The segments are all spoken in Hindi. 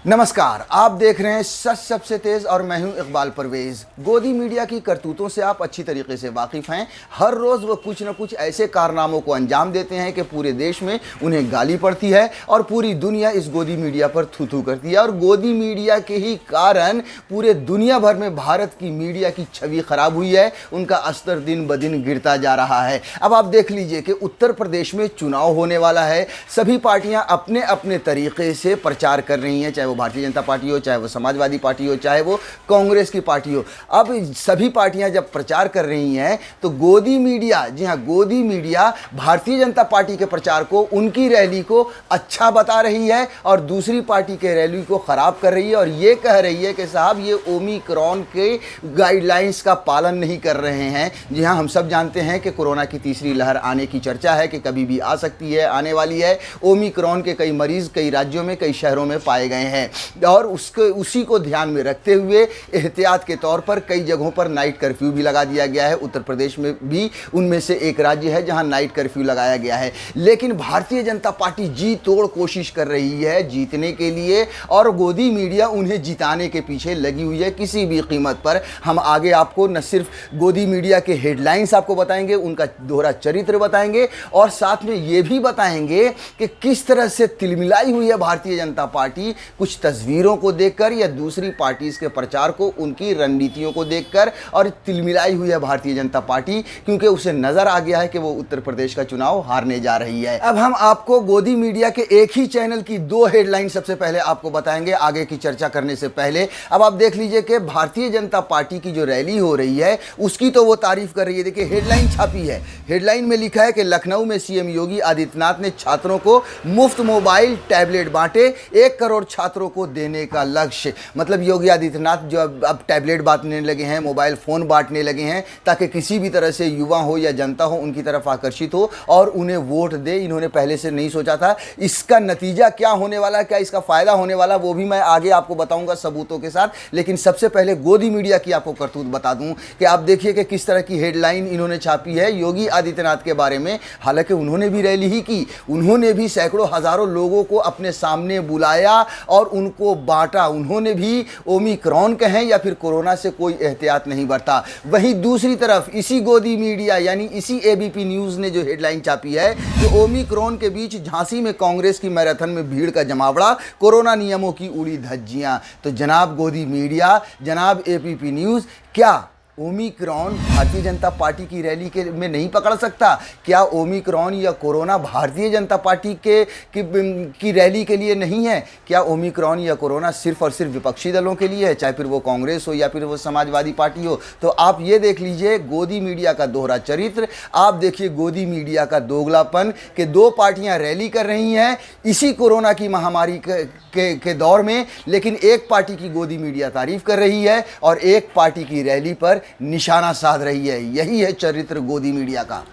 नमस्कार, आप देख रहे हैं सच सबसे तेज और मैं हूं इकबाल परवेज। गोदी मीडिया की करतूतों से आप अच्छी तरीके से वाकिफ हैं। हर रोज वो कुछ न कुछ ऐसे कारनामों को अंजाम देते हैं कि पूरे देश में उन्हें गाली पड़ती है और पूरी दुनिया इस गोदी मीडिया पर थू थू करती है। और गोदी मीडिया के ही कारण पूरे दुनिया भर में भारत की मीडिया की छवि खराब हुई है, उनका स्तर दिन ब दिन गिरता जा रहा है। अब आप देख लीजिए कि उत्तर प्रदेश में चुनाव होने वाला है। सभी पार्टियां अपने अपने तरीके से प्रचार कर रही हैं, चाहे वो भारतीय जनता पार्टी हो, चाहे वो समाजवादी पार्टी हो, चाहे वो कांग्रेस की पार्टी हो। अब सभी पार्टियां जब प्रचार कर रही हैं तो गोदी मीडिया, जी हां, गोदी मीडिया भारतीय जनता पार्टी के प्रचार को, उनकी रैली को अच्छा बता रही है और दूसरी पार्टी के रैली को खराब कर रही है और ये कह रही है कि साहब ये ओमिक्रॉन के गाइडलाइंस का पालन नहीं कर रहे हैं। जी हां, हम सब जानते हैं कि कोरोना की तीसरी लहर आने की चर्चा है कि कभी भी आ सकती है, आने वाली है। ओमिक्रॉन के कई मरीज कई राज्यों में, कई शहरों में पाए गए हैं और उसी को ध्यान में रखते हुए एहतियात के तौर पर कई जगहों पर नाइट कर्फ्यू भी लगा दिया गया है। उत्तर प्रदेश में भी उनमें से एक राज्य है जहां नाइट कर्फ्यू लगाया गया है। लेकिन भारतीय जनता पार्टी जी तोड़ कोशिश कर रही है जीतने के लिए और गोदी मीडिया उन्हें जिताने के पीछे लगी हुई है किसी भी कीमत पर। हम आगे आपको न सिर्फ गोदी मीडिया के हेडलाइंस आपको बताएंगे, उनका दोहरा चरित्र बताएंगे और साथ में ये भी बताएंगे कि किस तरह से तिलमिलाई हुई है भारतीय जनता पार्टी कुछ तस्वीरों को देखकर या दूसरी पार्टीज के प्रचार को, उनकी रणनीतियों को देखकर, और तिलमिलाई हुई है भारतीय जनता पार्टी क्योंकि उसे नजर आ गया है कि वो उत्तर प्रदेश का चुनाव हारने जा रही है। अब हम आपको गोदी मीडिया के एक ही चैनल की दो हेडलाइन सबसे पहले आपको बताएंगे आगे की चर्चा करने से पहले। अब आप देख लीजिए कि भारतीय जनता पार्टी की जो रैली हो रही है उसकी तो वो तारीफ कर रही है। देखिए हेडलाइन छापी है, हेडलाइन में लिखा है कि लखनऊ में सीएम योगी आदित्यनाथ ने छात्रों को मुफ्त मोबाइल टैबलेट बांटे, 1 करोड़ छात्रों को देने का लक्ष्य। मतलब योगी आदित्यनाथ जो अब टैबलेट बांटने लगे हैं, मोबाइल फ़ोन बांटने लगे हैं ताकि किसी भी तरह से युवा हो या जनता हो उनकी तरफ आकर्षित हो और उन्हें वोट दे। इन्होंने पहले से नहीं सोचा था। इसका नतीजा क्या होने वाला, क्या इसका फ़ायदा होने वाला, वो भी मैं आगे आपको बताऊंगा सबूतों के साथ। लेकिन सबसे पहले गोदी मीडिया की आपको करतूत बता दूं कि आप देखिए कि किस तरह की हेडलाइन इन्होंने छापी है योगी आदित्यनाथ के बारे में। हालांकि उन्होंने भी रैली ही की, उन्होंने भी सैकड़ों हज़ारों लोगों को अपने सामने बुलाया और उनको बांटा। उन्होंने भी ओमिक्रॉन कहें या फिर कोरोना से कोई एहतियात नहीं बरता। वहीं दूसरी तरफ इसी गोदी मीडिया यानी इसी एबीपी न्यूज़ ने जो हेडलाइन छापी है कि ओमिक्रॉन के बीच झांसी में कांग्रेस की मैराथन में भीड़ का जमावड़ा, कोरोना नियमों की उड़ी धज्जियां। तो जनाब गोदी मीडिया, जनाब एबीपी न्यूज़, क्या ओमिक्रॉन भारतीय जनता पार्टी की रैली के में नहीं पकड़ सकता? क्या ओमिक्रॉन या कोरोना भारतीय जनता पार्टी की रैली के लिए नहीं है? क्या ओमिक्रॉन या कोरोना सिर्फ और सिर्फ विपक्षी दलों के लिए है, चाहे फिर वो कांग्रेस हो या फिर वो समाजवादी पार्टी हो? तो आप ये देख लीजिए गोदी मीडिया का दोहरा चरित्र, आप देखिए गोदी मीडिया का दोगलापन कि दो पार्टियां रैली कर रही हैं इसी कोरोना की महामारी के दौर में, लेकिन एक पार्टी की गोदी मीडिया तारीफ कर रही है और एक पार्टी की रैली पर निशाना साध रही है। यही है चरित्र गोदी मीडिया का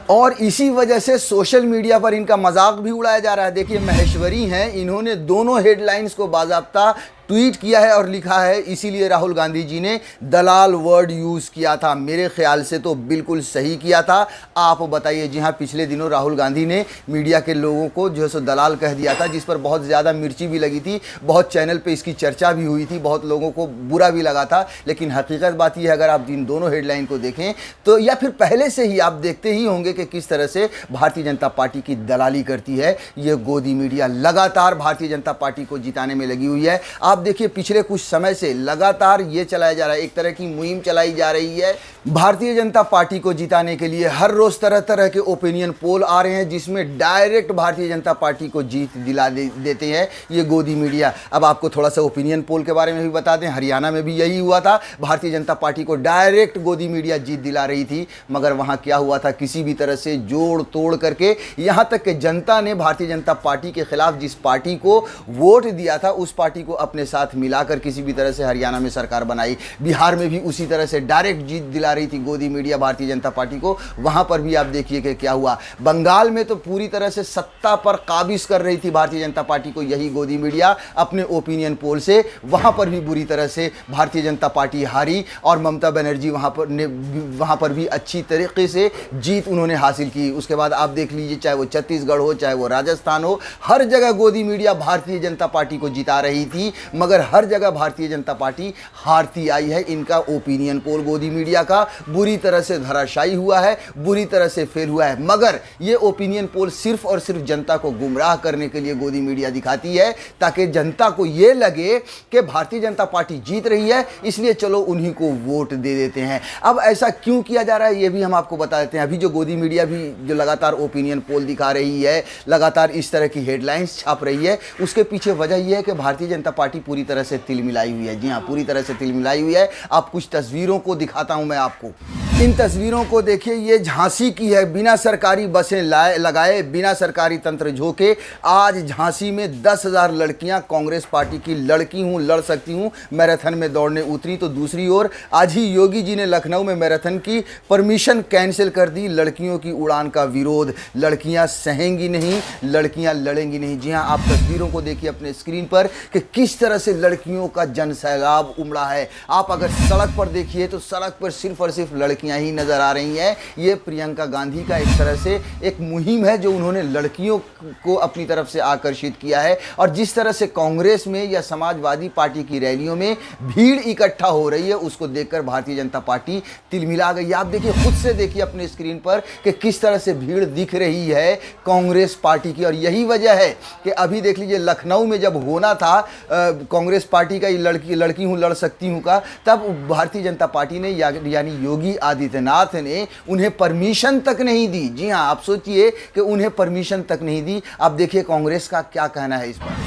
और इसी वजह से सोशल मीडिया पर इनका मजाक भी उड़ाया जा रहा है। देखिए महेश्वरी हैं, इन्होंने दोनों हेडलाइंस को बाज़ाब्ता ट्वीट किया है और लिखा है, इसीलिए राहुल गांधी जी ने दलाल वर्ड यूज़ किया था। मेरे ख्याल से तो बिल्कुल सही किया था। आप बताइए। जी हाँ, पिछले दिनों राहुल गांधी ने मीडिया के लोगों को जो है सो दलाल कह दिया था, जिस पर बहुत ज़्यादा मिर्ची भी लगी थी, बहुत चैनल पे इसकी चर्चा भी हुई थी, बहुत लोगों को बुरा भी लगा था। लेकिन हकीकत बात यह है, अगर आप इन दोनों हेडलाइन को देखें तो या फिर पहले से ही आप देखते ही होंगे कि किस तरह से भारतीय जनता पार्टी की दलाली करती है ये गोदी मीडिया। लगातार भारतीय जनता पार्टी को जिताने में लगी हुई है। आप देखिए पिछले कुछ समय से लगातार ये चलाया जा रहा है, एक तरह की मुहिम चलाई जा रही है भारतीय जनता पार्टी को जिताने के लिए। हर रोज तरह तरह के ओपिनियन पोल आ रहे हैं जिसमें डायरेक्ट भारतीय जनता पार्टी को जीत दिला देते हैं ये गोदी मीडिया। अब आपको थोड़ा सा ओपिनियन पोल के बारे में भी बता दें, हरियाणा में भी यही हुआ था। भारतीय जनता पार्टी को डायरेक्ट गोदी मीडिया जीत दिला रही थी, मगर वहां क्या हुआ था, किसी भी तरह से जोड़ तोड़ करके यहां तक कि जनता ने भारतीय जनता पार्टी के खिलाफ जिस पार्टी को वोट दिया था उस पार्टी को अपने साथ मिलाकर किसी भी तरह से हरियाणा में सरकार बनाई। बिहार में भी उसी तरह से डायरेक्ट जीत दिला रही थी गोदी मीडिया भारतीय जनता पार्टी को, वहां पर भी आप देखिए कि क्या हुआ। बंगाल में तो पूरी तरह से सत्ता पर काबिज कर रही थी भारतीय जनता पार्टी को यही गोदी मीडिया अपने ओपिनियन पोल से, वहां पर भी बुरी तरह से भारतीय जनता पार्टी हारी और ममता बनर्जी वहां पर भी अच्छी तरीके से जीत उन्होंने हासिल की। उसके बाद आप देख लीजिए, चाहे वो छत्तीसगढ़ हो, चाहे वो राजस्थान हो, हर जगह गोदी मीडिया भारतीय जनता पार्टी को जिता रही थी, मगर हर जगह भारतीय जनता पार्टी हारती आई है। इनका ओपिनियन पोल गोदी मीडिया का बुरी तरह से धराशायी हुआ है, बुरी तरह से फेल हुआ है। मगर ये ओपिनियन पोल सिर्फ और सिर्फ जनता को गुमराह करने के लिए गोदी मीडिया दिखाती है, ताकि जनता को ये लगे कि भारतीय जनता पार्टी जीत रही है, इसलिए चलो उन्हीं को वोट दे देते हैं। अब ऐसा क्यों किया जा रहा है ये भी हम आपको बता देते हैं। अभी जो गोदी मीडिया भी जो लगातार ओपिनियन पोल दिखा रही है, लगातार इस तरह की हेडलाइंस छाप रही है, उसके पीछे वजह यह है कि भारतीय जनता पार्टी पूरी तरह से तिलमिलाई हुई है। जी हाँ, पूरी तरह से तिलमिलाई हुई है। आप कुछ तस्वीरों को दिखाता हूं मैं आपको। इन तस्वीरों को देखिए, ये झांसी की है। बिना सरकारी बसें लगाए, बिना सरकारी तंत्र झोंके आज झांसी में 10,000 लड़कियां कांग्रेस पार्टी की लड़की हूं, लड़ सकती हूं, मैराथन में दौड़ने उतरी। तो दूसरी ओर आज ही योगी जी ने लखनऊ में मैराथन की परमिशन कैंसिल कर दी। लड़कियों की उड़ान का विरोध, लड़कियां सहेंगी नहीं, लड़कियां लड़ेंगी नहीं। जी हाँ, आप तस्वीरों को देखिए अपने स्क्रीन पर कि किस तरह से लड़कियों का जनसैलाब उमड़ा है। आप अगर सड़क पर देखिए तो सड़क पर सिर्फ और सिर्फ लड़कियां ही नजर आ रही हैं। ये प्रियंका गांधी का एक तरह से एक मुहिम है जो उन्होंने लड़कियों को अपनी तरफ से आकर्षित किया है। और जिस तरह से कांग्रेस में या समाजवादी पार्टी की रैलियों में भीड़ इकट्ठा हो रही है, उसको देखकर भारतीय जनता पार्टी तिलमिला गई। आप देखिए, खुद से देखिए अपने स्क्रीन पर कि किस तरह से भीड़ दिख रही है कांग्रेस पार्टी की। और यही वजह है कि अभी देख लीजिए, लखनऊ में जब होना था कांग्रेस पार्टी का लड़की हूं लड़ सकती हूं का, तब भारतीय जनता पार्टी ने यानी योगी आदित्यनाथ ने उन्हें परमिशन तक नहीं दी। जी हां, आप सोचिए कि उन्हें परमिशन तक नहीं दी। आप देखिए कांग्रेस का क्या कहना है इस पर।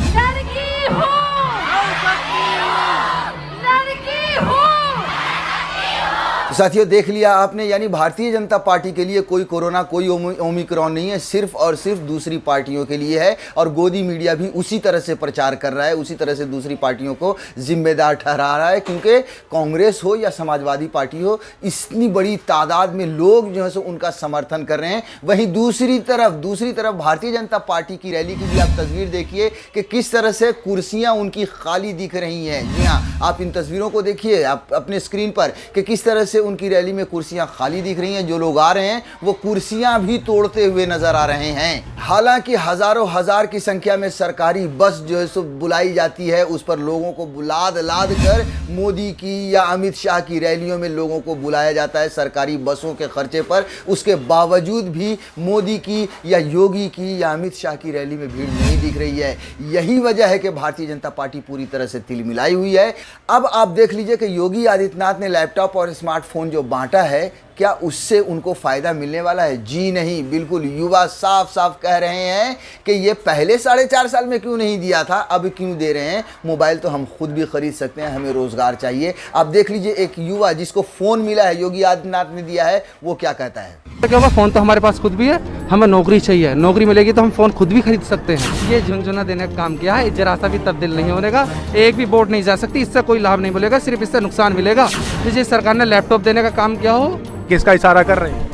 साथियों, देख लिया आपने, यानी भारतीय जनता पार्टी के लिए कोई कोरोना, कोई ओमिक्रॉन नहीं है, सिर्फ और सिर्फ दूसरी पार्टियों के लिए है। और गोदी मीडिया भी उसी तरह से प्रचार कर रहा है, उसी तरह से दूसरी पार्टियों को जिम्मेदार ठहरा रहा है। क्योंकि कांग्रेस हो या समाजवादी पार्टी हो, इतनी बड़ी तादाद में लोग जो है सो उनका समर्थन कर रहे हैं। वहीं दूसरी तरफ भारतीय जनता पार्टी की रैली की भी आप तस्वीर देखिए कि किस तरह से कुर्सियां उनकी खाली दिख रही हैं। जी हाँ, आप इन तस्वीरों को देखिए आप अपने स्क्रीन पर कि किस तरह से उनकी रैली में कुर्सियां खाली दिख रही हैं। जो लोग आ रहे हैं वो कुर्सियां भी तोड़ते हुए नजर आ रहे हैं। हालांकि हजारों हजार की संख्या में सरकारी बस जो है सो बुलाई जाती है, उस पर लोगों को लाद कर मोदी की या अमित शाह की रैलियों में लोगों को बुलाया जाता है सरकारी बसों के खर्चे पर। उसके बावजूद भी मोदी की या योगी की या अमित शाह की रैली में भीड़ नहीं दिख रही है। यही वजह है कि भारतीय जनता पार्टी पूरी तरह से तिलमिलाई हुई है। अब आप देख लीजिए कि योगी आदित्यनाथ ने लैपटॉप और स्मार्टफोन जो बांटा है, क्या उससे उनको फायदा मिलने वाला है? जी नहीं, बिल्कुल। युवा साफ साफ कह रहे हैं कि ये पहले 4.5 साल में क्यों नहीं दिया था, अब क्यों दे रहे हैं? मोबाइल तो हम खुद भी खरीद सकते हैं, हमें रोजगार चाहिए। आप देख लीजिए, एक युवा जिसको फोन मिला है, योगी आदित्यनाथ ने दिया है, वो क्या कहता है। क्या होगा, फोन तो हमारे पास खुद भी है, हमें नौकरी चाहिए, नौकरी मिलेगी तो हम फोन खुद भी खरीद सकते हैं। ये झुनझुना देने का काम किया है, जरा सा भी तब्दील नहीं होने का। एक भी वोट नहीं जा सकती, इससे कोई लाभ नहीं मिलेगा, सिर्फ इससे नुकसान मिलेगा। जैसे सरकार ने लैपटॉप देने का काम किया हो, किसका इशारा कर रहे हैं?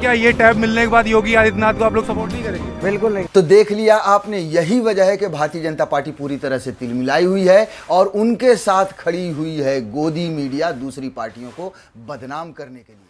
क्या ये टैब मिलने के बाद योगी आदित्यनाथ को आप लोग सपोर्ट नहीं करेंगे? बिल्कुल नहीं। तो देख लिया आपने, यही वजह है कि भारतीय जनता पार्टी पूरी तरह से तिलमिलाई हुई है और उनके साथ खड़ी हुई है गोदी मीडिया दूसरी पार्टियों को बदनाम करने के लिए।